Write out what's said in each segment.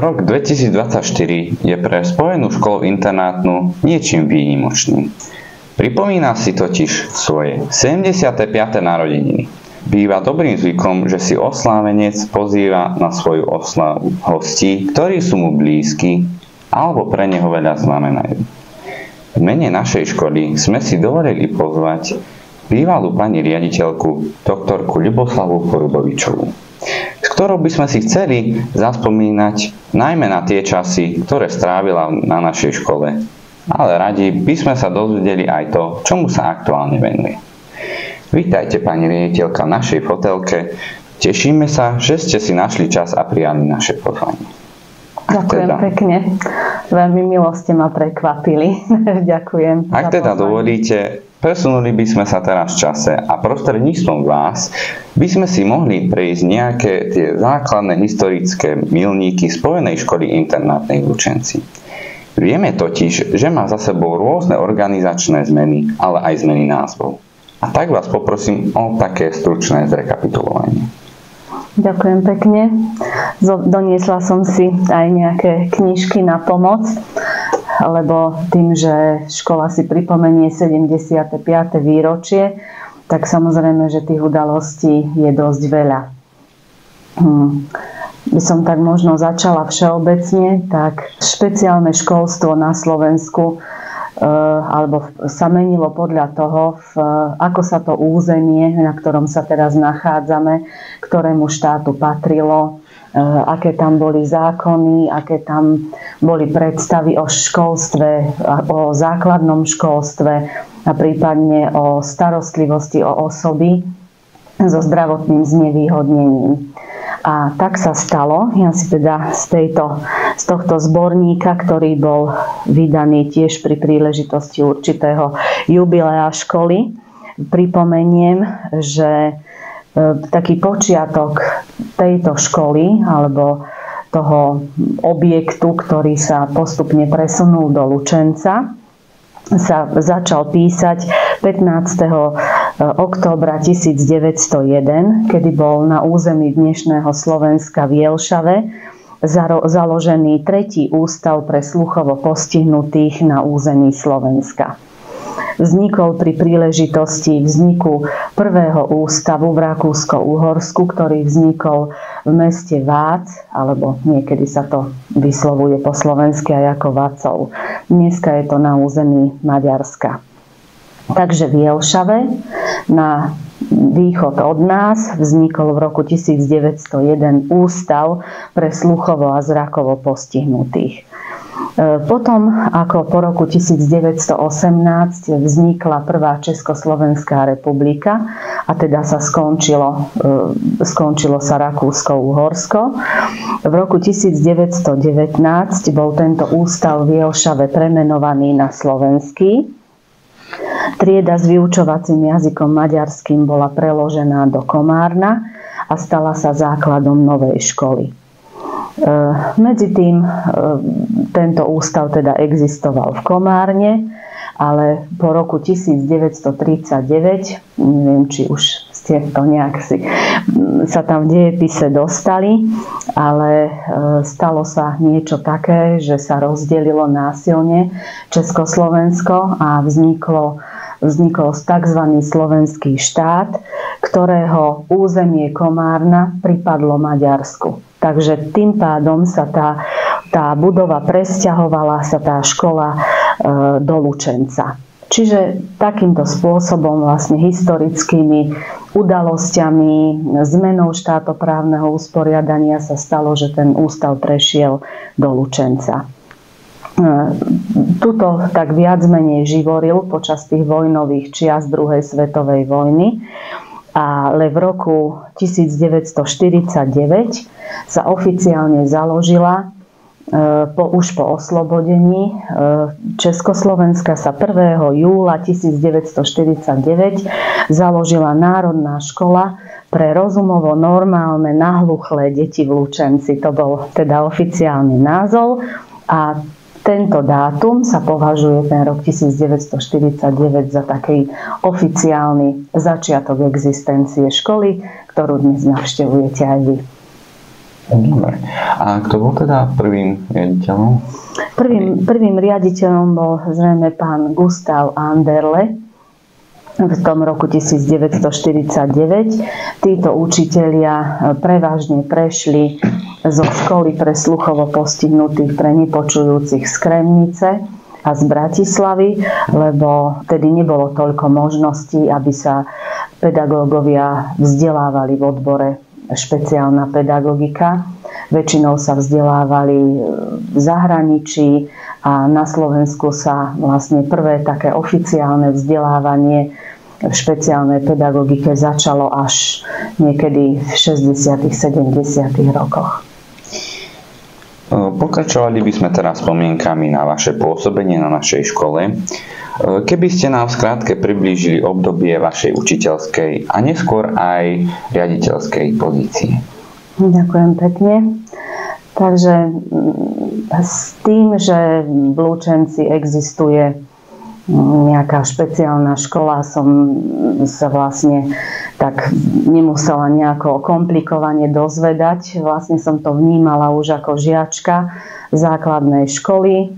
Rok 2024 je pre Spojenú školu internátnu niečím výnimočným. Pripomína si totiž svoje 75. narodeniny. Býva dobrým zvykom, že si oslávenec pozýva na svoju oslavu hostí, ktorí sú mu blízki alebo pre neho veľa znamenajú. V mene našej školy sme si dovolili pozvať bývalú pani riaditeľku doktorku Ľuboslavu Porubovičovú, s ktorou by sme si chceli zaspomínať najmä na tie časy, ktoré strávila na našej škole. Ale radi by sme sa dozvedeli aj to, čomu sa aktuálne venuje. Vítajte, pani riaditeľka, v našej fotelke. Tešíme sa, že ste si našli čas a prijali naše pozvanie. Ďakujem pekne. Veľmi milo ste ma prekvapili. Ďakujem. Ak teda dovolíte, presunuli by sme sa teraz v čase a prostredníctvom vás by sme si mohli prejsť nejaké tie základné historické milníky Spojenej školy internátnej v Lučenci. Vieme totiž, že má za sebou rôzne organizačné zmeny, ale aj zmeny názvov. A tak vás poprosím o také stručné zrekapitulovanie. Ďakujem pekne. Doniesla som si aj nejaké knižky na pomoc, lebo tým, že škola si pripomenie 75. výročie, tak samozrejme, že tých udalostí je dosť veľa. By som tak možno začala všeobecne, tak špeciálne školstvo na Slovensku alebo sa menilo podľa toho, ako sa to územie, na ktorom sa teraz nachádzame, ktorému štátu patrilo, aké tam boli zákony, aké tam boli predstavy o školstve, o základnom školstve a prípadne o starostlivosti o osoby so zdravotným znevýhodnením. A tak sa stalo, ja si teda z tohto zborníka, ktorý bol vydaný tiež pri príležitosti určitého jubilea školy, pripomeniem, že taký počiatok tejto školy alebo toho objektu, ktorý sa postupne presunul do Lučenca, sa začal písať 15. októbra 1901, kedy bol na území dnešného Slovenska v Jelšave založený 3. ústav pre sluchovo postihnutých na území Slovenska. Vznikol pri príležitosti vzniku prvého ústavu v Rakúsko-Uhorsku, ktorý vznikol v meste Vác, alebo niekedy sa to vyslovuje po slovensky aj ako Vacov. Dneska je to na území Maďarska. Takže v Jelšave na východ od nás vznikol v roku 1901 ústav pre sluchovo a zrakovo postihnutých. Potom, ako po roku 1918 vznikla prvá Československá republika a teda sa skončilo sa Rakúsko-Uhorsko. V roku 1919 bol tento ústav v Jelšave premenovaný na slovenský. Trieda s vyučovacím jazykom maďarským bola preložená do Komárna a stala sa základom novej školy. Medzi tým tento ústav teda existoval v Komárne, ale po roku 1939, neviem, či už ste to nejak sa tam v dejepise dostali, ale stalo sa niečo také, že sa rozdelilo násilne Československo a vznikol tzv. Slovenský štát, ktorého územie Komárna pripadlo Maďarsku. Takže tým pádom sa tá budova presťahovala, sa tá škola do Lučenca. Čiže takýmto spôsobom vlastne historickými udalosťami, zmenou štátoprávneho usporiadania sa stalo, že ten ústav prešiel do Lučenca. Tuto tak viac menej živoril počas tých vojnových čias druhej svetovej vojny, ale v roku 1949 sa oficiálne založila už po oslobodení Československa sa 1. júla 1949 založila Národná škola pre rozumovo normálne nahluchlé deti v Lučenci. To bol teda oficiálny názov a tento dátum sa považuje ten rok 1949 za taký oficiálny začiatok existencie školy, ktorú dnes navštevujete aj vy. Dobre. A kto bol teda prvým riaditeľom? Prvým riaditeľom bol zrejme pán Gustav Anderle v tom roku 1949. Títo učitelia prevažne prešli zo školy pre sluchovo postihnutých, pre nepočujúcich z Kremnice a z Bratislavy, lebo vtedy nebolo toľko možností, aby sa pedagógovia vzdelávali v odbore špeciálna pedagogika. Väčšinou sa vzdelávali v zahraničí a na Slovensku sa vlastne prvé také oficiálne vzdelávanie v špeciálnej pedagogike začalo až niekedy v 60. 70. rokoch. Pokračovali by sme teraz spomienkami na vaše pôsobenie na našej škole. Keby ste nám v skratke priblížili obdobie vašej učiteľskej a neskôr aj riaditeľskej pozície. Ďakujem pekne. Takže s tým, že v Lučenci existuje nejaká špeciálna škola, som sa vlastne tak nemusela nejako komplikovane dozvedať. Vlastne som to vnímala už ako žiačka základnej školy.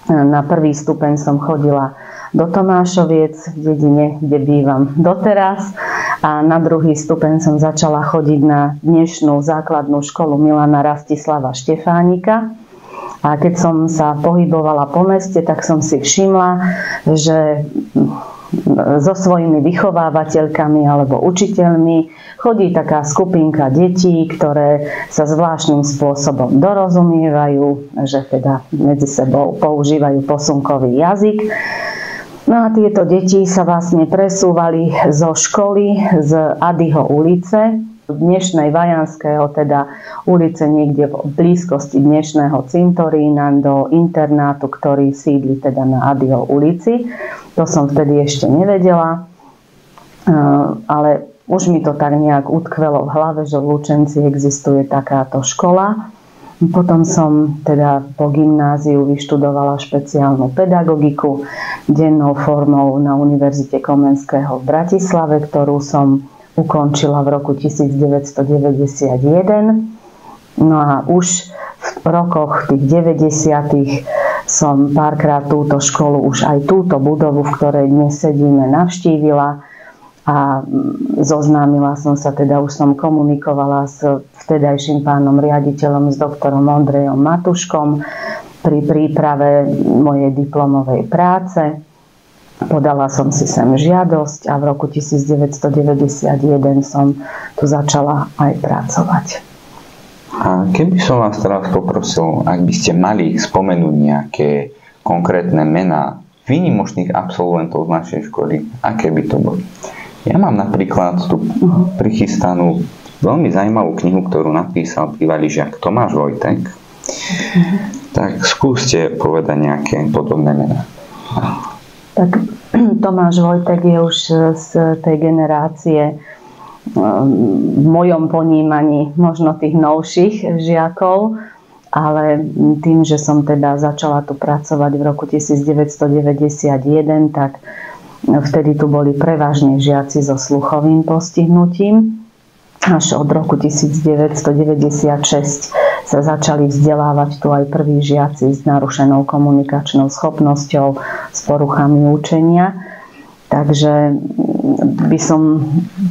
Na prvý stupeň som chodila do Tomášoviec v dedine, kde bývam doteraz. A na druhý stupeň som začala chodiť na dnešnú základnú školu Milana Rastislava Štefánika. A keď som sa pohybovala po meste, tak som si všimla, že so svojimi vychovávateľkami alebo učiteľmi chodí taká skupinka detí, ktoré sa zvláštnym spôsobom dorozumievajú, že teda medzi sebou používajú posunkový jazyk. No a tieto deti sa vlastne presúvali zo školy z Adyho ulice, dnešnej Vajanského, teda ulice niekde v blízkosti dnešného cintorína, do internátu, ktorý sídli teda na Adyho ulici. To som vtedy ešte nevedela, ale už mi to tak nejak utkvelo v hlave, že v Lučenci existuje takáto škola. Potom som teda po gymnáziu vyštudovala špeciálnu pedagogiku dennou formou na Univerzite Komenského v Bratislave, ktorú som ukončila v roku 1991. No a už v rokoch tých 90. som párkrát túto školu, už aj túto budovu, v ktorej dnes sedíme, navštívila a zoznámila som sa, teda už som komunikovala s vtedajším pánom riaditeľom, s doktorom Ondrejom Matuškom pri príprave mojej diplomovej práce. Podala som si sem žiadosť a v roku 1991 som tu začala aj pracovať. A keby som vás teraz poprosil, ak by ste mali spomenúť nejaké konkrétne mená výnimočných absolventov z našej školy, aké by to boli? Ja mám napríklad tu prichystanú veľmi zaujímavú knihu, ktorú napísal bývalý žiak Tomáš Vojtek. Tak skúste povedať nejaké podobné mená. Tak Tomáš Vojtek je už z tej generácie v mojom ponímaní možno tých novších žiakov, ale tým, že som teda začala tu pracovať v roku 1991, tak vtedy tu boli prevažne žiaci so sluchovým postihnutím. Až od roku 1996 sa začali vzdelávať tu aj prví žiaci s narušenou komunikačnou schopnosťou, s poruchami učenia. Takže by som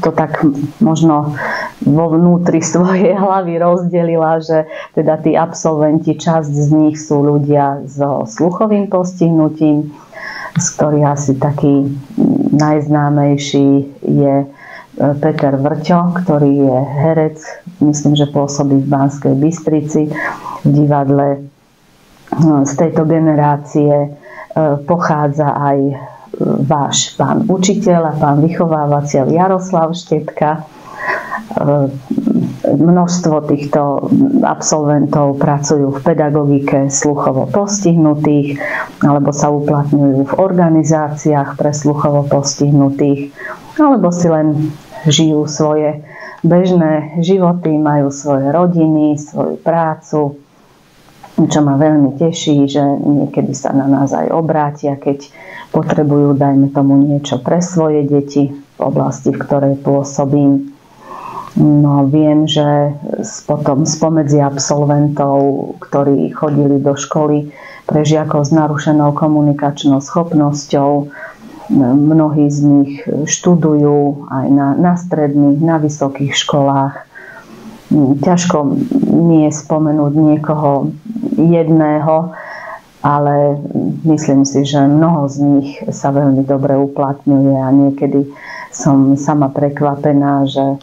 to tak možno vo vnútri svojej hlavy rozdelila, že teda tí absolventi, časť z nich sú ľudia so sluchovým postihnutím, z ktorých asi taký najznámejší je Peter Vrťo, ktorý je herec, myslím, že pôsobí v Banskej Bystrici v divadle. Z tejto generácie pochádza aj váš pán učiteľ a pán vychovávateľ Jaroslav Štetka. Množstvo týchto absolventov pracujú v pedagogike sluchovo postihnutých alebo sa uplatňujú v organizáciách pre sluchovo postihnutých, alebo si len žijú svoje bežné životy, majú svoje rodiny, svoju prácu, čo ma veľmi teší, že niekedy sa na nás aj obrátia, keď potrebujú, dajme tomu, niečo pre svoje deti v oblasti, v ktorej pôsobím. No, viem, že potom spomedzi absolventov, ktorí chodili do školy pre žiakov s narušenou komunikačnou schopnosťou, mnohí z nich študujú aj na stredných, na vysokých školách. Ťažko nie je spomenúť niekoho jedného, ale myslím si, že mnoho z nich sa veľmi dobre uplatňuje a niekedy som sama prekvapená, že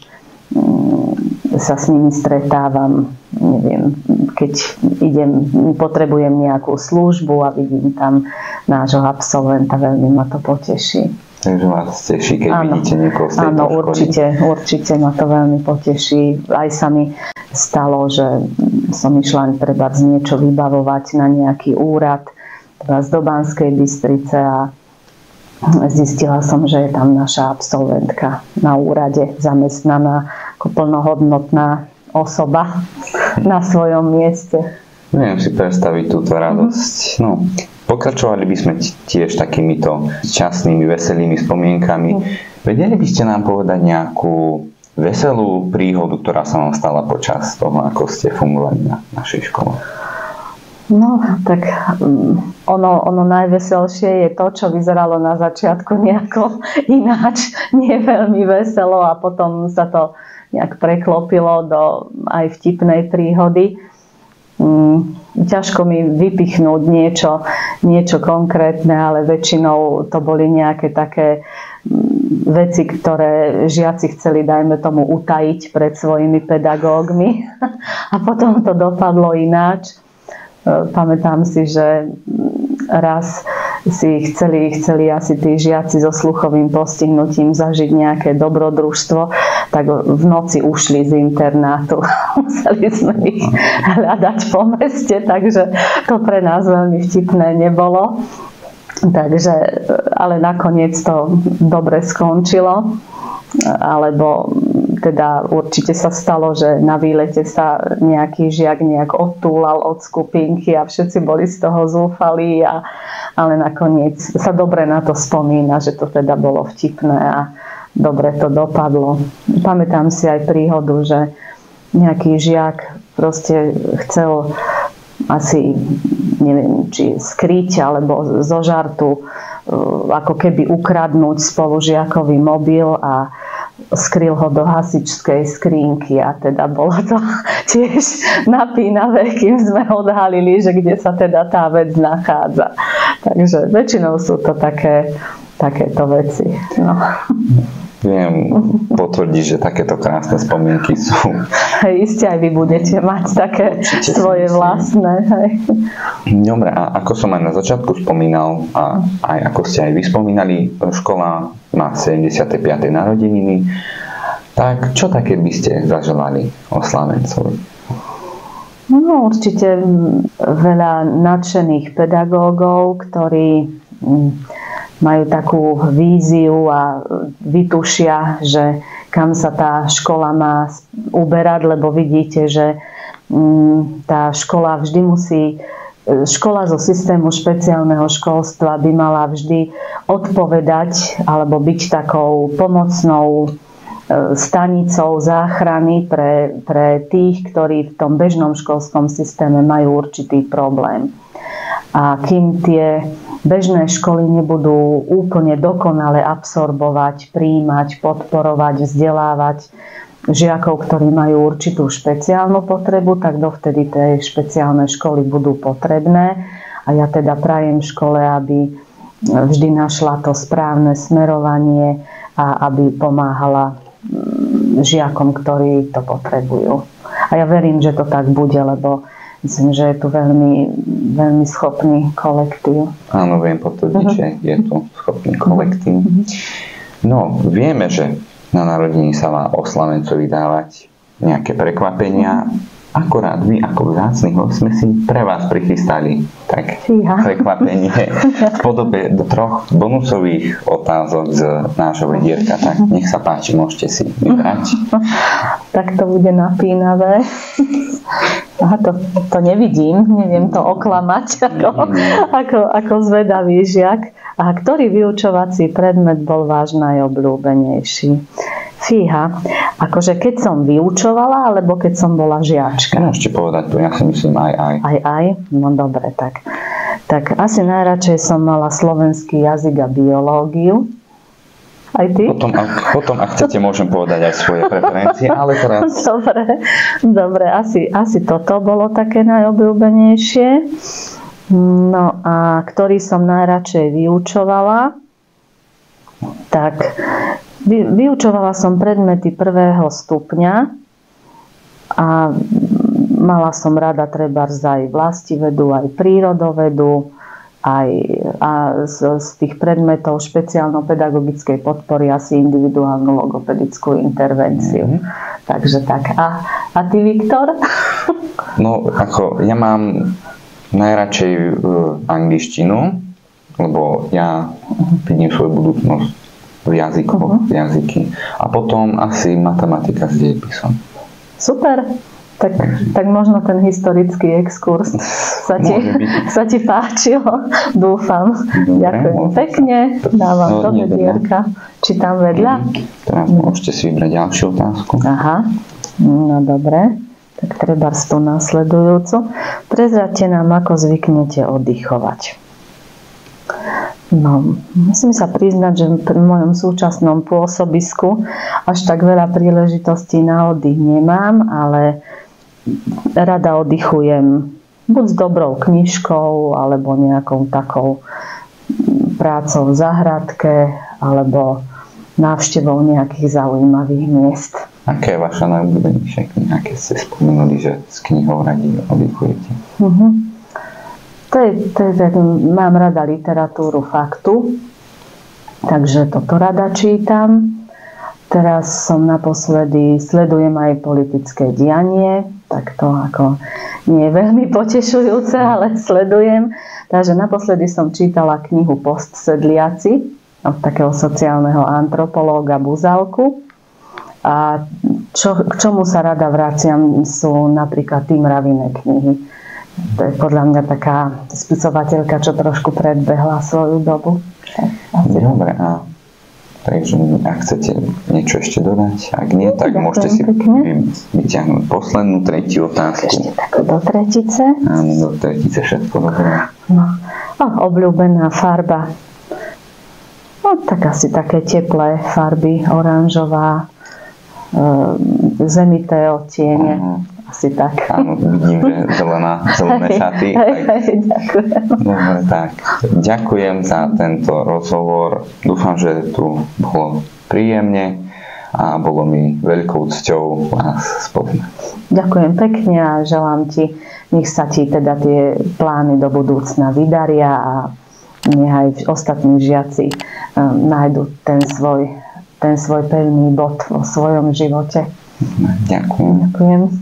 sa s nimi stretávam, neviem, keď potrebujem nejakú službu a vidím tam nášho absolventa, veľmi ma to poteší. Takže vás teší, keď vidíte niekoho z tejto áno, školy. určite ma to veľmi poteší. Aj sa mi stalo, že som išla trebárs niečo vybavovať na nejaký úrad do Banskej Bystrice a zistila som, že je tam naša absolventka na úrade zamestnaná ako plnohodnotná osoba na svojom mieste. Viem si predstaviť túto radosť. No, pokračovali by sme tiež takýmito šťastnými, veselými spomienkami. Vedeli by ste nám povedať nejakú veselú príhodu, ktorá sa vám stala počas toho, ako ste fungovali na našej škole? No, tak ono najveselšie je to, čo vyzeralo na začiatku nejako ináč, nie veľmi veselo a potom sa to nejak preklopilo do aj vtipnej príhody. Ťažko mi vypichnúť niečo konkrétne, ale väčšinou to boli nejaké také veci, ktoré žiaci chceli, dajme tomu, utajiť pred svojimi pedagógmi a potom to dopadlo ináč. Pamätám si, že raz si chceli asi tí žiaci so sluchovým postihnutím zažiť nejaké dobrodružstvo, tak v noci ušli z internátu. Museli sme ich hľadať po meste, takže to pre nás veľmi vtipné nebolo. Takže, ale nakoniec to dobre skončilo. Alebo teda určite sa stalo, že na výlete sa nejaký žiak nejak odtúlal od skupinky a všetci boli z toho zúfalí, ale nakoniec sa dobre na to spomína, že to teda bolo vtipné a dobre to dopadlo. Pamätám si aj príhodu, že nejaký žiak proste chcel asi, neviem, či skryť alebo zo žartu ako keby ukradnúť spolužiakový mobil a skryl ho do hasičskej skrínky a teda bolo to tiež napínavé, kým sme odhalili, že kde sa teda tá vec nachádza. Takže väčšinou sú to takéto veci. No. Viem potvrdiť, že takéto krásne spomienky sú. Isté aj vy budete mať také svoje vlastné. Hej. Dobre, a ako som aj na začiatku spomínal, a aj ako ste aj vy spomínali, škola má 75. narodeniny, tak čo také by ste zaželali oslávencovi? No, určite veľa nadšených pedagógov, ktorí majú takú víziu a vytušia, že kam sa tá škola má uberať, lebo vidíte, že tá škola vždy škola zo systému špeciálneho školstva by mala vždy odpovedať alebo byť takou pomocnou stanicou záchrany pre tých, ktorí v tom bežnom školskom systéme majú určitý problém. A kým tie bežné školy nebudú úplne dokonale absorbovať, prijímať, podporovať, vzdelávať žiakov, ktorí majú určitú špeciálnu potrebu, tak dovtedy tie špeciálne školy budú potrebné. A ja teda prajem škole, aby vždy našla to správne smerovanie a aby pomáhala žiakom, ktorí to potrebujú. A ja verím, že to tak bude, lebo myslím, že je tu veľmi, veľmi schopný kolektív. Áno, viem potvrdiť, že je tu schopný kolektív. No, vieme, že na narodení sa má oslavencovi dávať nejaké prekvapenia. Akorát vy, ako vzácny host, sme si pre vás prichystali tak prekvapenie v podobe 3 bonusových otázok z nášho vedierka. Tak nech sa páči, môžete si vybrať. Tak to bude napínavé. Aha, to nevidím, neviem to oklamať ako zvedavý žiak. A ktorý vyučovací predmet bol váš najobľúbenejší? Fíha, akože keď som vyučovala, alebo keď som bola žiačka? Môžete povedať, ja si myslím aj. Aj? No dobre, tak. Tak asi najradšej som mala slovenský jazyk a biológiu. Aj ty? Potom, ak chcete, môžem povedať aj svoje preferencie, ale teraz... Dobre, asi toto bolo také najobľúbenejšie. No a ktorý som najradšej vyučovala, tak vyučovala som predmety 1. stupňa a mala som rada trebárs aj vlastivedu, aj prírodovedu, a z tých predmetov špeciálno-pedagogickej podpory asi individuálnu logopedickú intervenciu. Takže tak. A ty, Viktor? No, ja mám najradšej angličtinu, lebo ja vidím svoju budúcnosť v jazyky. A potom asi matematika s dejepisom. Super. Tak možno ten historický exkurs sa ti páčil. Dúfam. Dobre, ďakujem pekne. Dávam do vedierka. Či tam vedľa? Teraz môžete si vybrať ďalšiu otázku. Aha. No dobre. Tak trebárs tú nasledujúcu. Prezraďte nám, ako zvyknete oddychovať. No, musím sa priznať, že v mojom súčasnom pôsobisku až tak veľa príležitostí na oddych nemám, ale rada oddychujem buď s dobrou knižkou, alebo nejakou takou prácou v záhradke, alebo návštevou nejakých zaujímavých miest. Aká je vaša najobľúbenejšia kniha, keď ste spomenuli, že s knihou radi oddychujete? Mám rada literatúru faktu, takže toto rada čítam. Teraz som naposledy, sledujem aj politické dianie, tak to nie je veľmi potešujúce, ale sledujem. Takže naposledy som čítala knihu Postsedliaci od takého sociálneho antropológa Buzalku. A k čomu sa rada vraciam, sú napríklad tí mraviné knihy. To je podľa mňa taká spisovateľka, čo trošku predbehla svoju dobu. Dobre, takže ak chcete niečo ešte dodať, ak nie, tak môžete si vyťahnuť poslednú, tretiu otázku. Ešte takú do tretice. Áno, do tretice všetko dobré. No. Obľúbená farba. No, tak asi také teplé farby, oranžová, zemité odtiene. Asi tak. Áno, vidím, že zelené šaty. Ďakujem. Dobre, tak. Ďakujem za tento rozhovor. Dúfam, že tu bolo príjemne a bolo mi veľkou cťou vás spoznať. Ďakujem pekne a želám ti, nech sa ti teda tie plány do budúcna vydaria a nech aj ostatní žiaci nájdu ten svoj pevný bod vo svojom živote. Ďakujem.